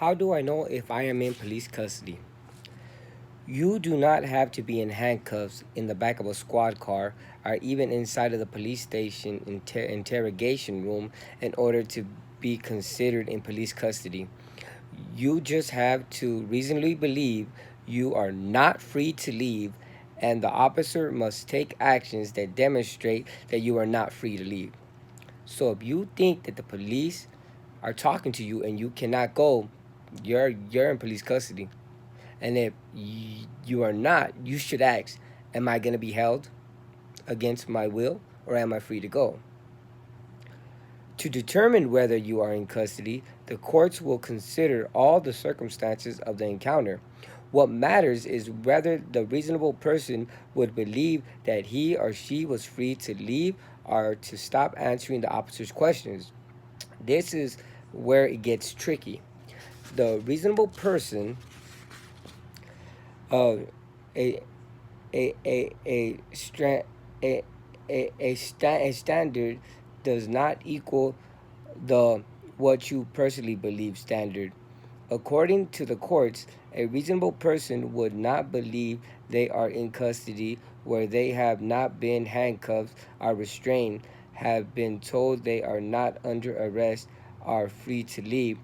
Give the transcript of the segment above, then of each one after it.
How do I know if I am in police custody? You do not have to be in handcuffs in the back of a squad car or even inside of the police station interrogation room in order to be considered in police custody. You just have to reasonably believe you are not free to leave, and the officer must take actions that demonstrate that you are not free to leave. So if you think that the police are talking to you and you cannot go, you're in police custody. And if you are not, you should ask, am I going to be held against my will or am I free to go? To determine whether you are in custody, the courts will consider all the circumstances of the encounter. What matters is whether the reasonable person would believe that he or she was free to leave or to stop answering the officer's questions. This is where it gets tricky. The reasonable person, uh, a a stra- a standard does not equal the what you personally believe standard. According to the courts, a reasonable person would not believe they are in custody where they have not been handcuffed or restrained, have been told they are not under arrest, are free to leave,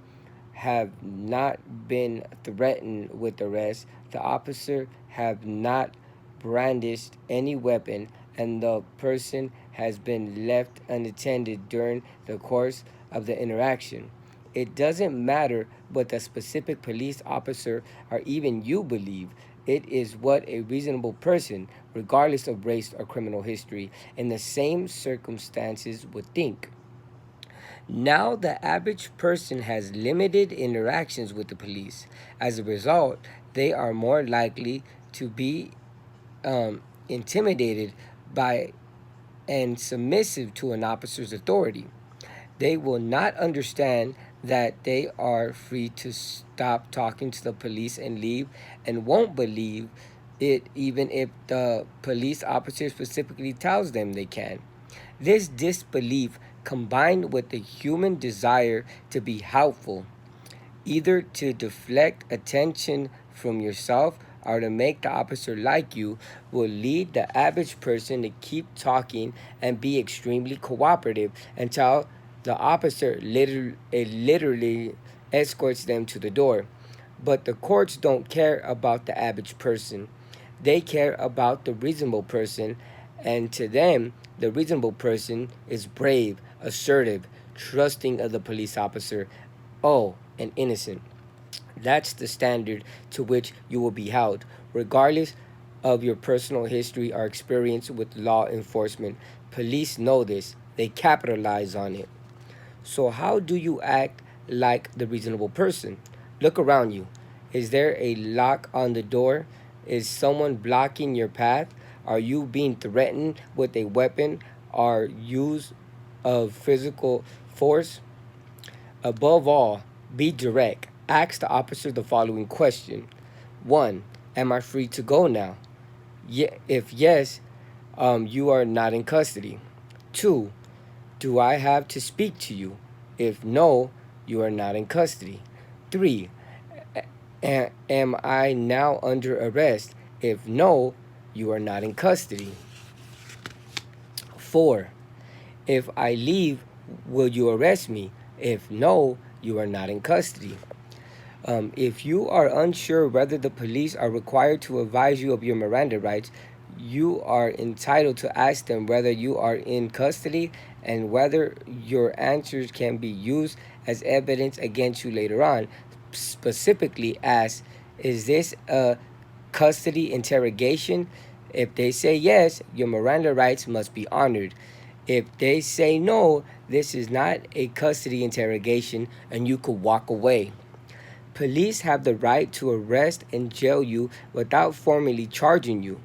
have not been threatened with arrest, the officer have not brandished any weapon, and the person has been left unattended during the course of the interaction. It doesn't matter what the specific police officer or even you believe. It is what a reasonable person, regardless of race or criminal history, in the same circumstances would think. Now, the average person has limited interactions with the police. As a result, they are more likely to be intimidated by and submissive to an officer's authority. They will not understand that they are free to stop talking to the police and leave, and won't believe it even if the police officer specifically tells them they can. This disbelief, combined with the human desire to be helpful, either to deflect attention from yourself or to make the officer like you, will lead the average person to keep talking and be extremely cooperative until the officer literally escorts them to the door. But the courts don't care about the average person. They care about the reasonable person, and to them, the reasonable person is brave, assertive, trusting of the police officer, oh, and innocent. That's the standard to which you will be held, regardless of your personal history or experience with law enforcement. Police know this, they capitalize on it. So, how do you act like the reasonable person? Look around you. Is there a lock on the door? Is someone blocking your path? Are you being threatened with a weapon or use of physical force? Above all, be direct. Ask the officer the following question: 1. Am I free to go now? If yes, you are not in custody. 2. Do I have to speak to you? If no, you are not in custody. 3. Am I now under arrest? If no, you are not in custody. 4. If I leave, will you arrest me? If no, you are not in custody. If you are unsure whether the police are required to advise you of your Miranda rights, you are entitled to ask them whether you are in custody and whether your answers can be used as evidence against you later on. Specifically, ask, is this a custody interrogation? If they say yes, your Miranda rights must be honored. If they say no, this is not a custody interrogation and you could walk away. Police have the right to arrest and jail you without formally charging you,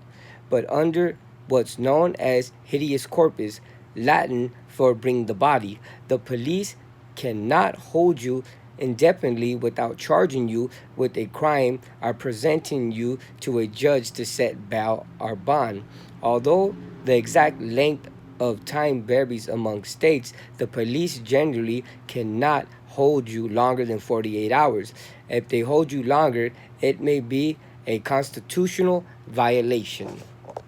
but under what's known as habeas corpus, Latin for bring the body, the police cannot hold you indefinitely without charging you with a crime or presenting you to a judge to set bail or bond. Although the exact length of time varies among states, the police generally cannot hold you longer than 48 hours. If they hold you longer, it may be a constitutional violation.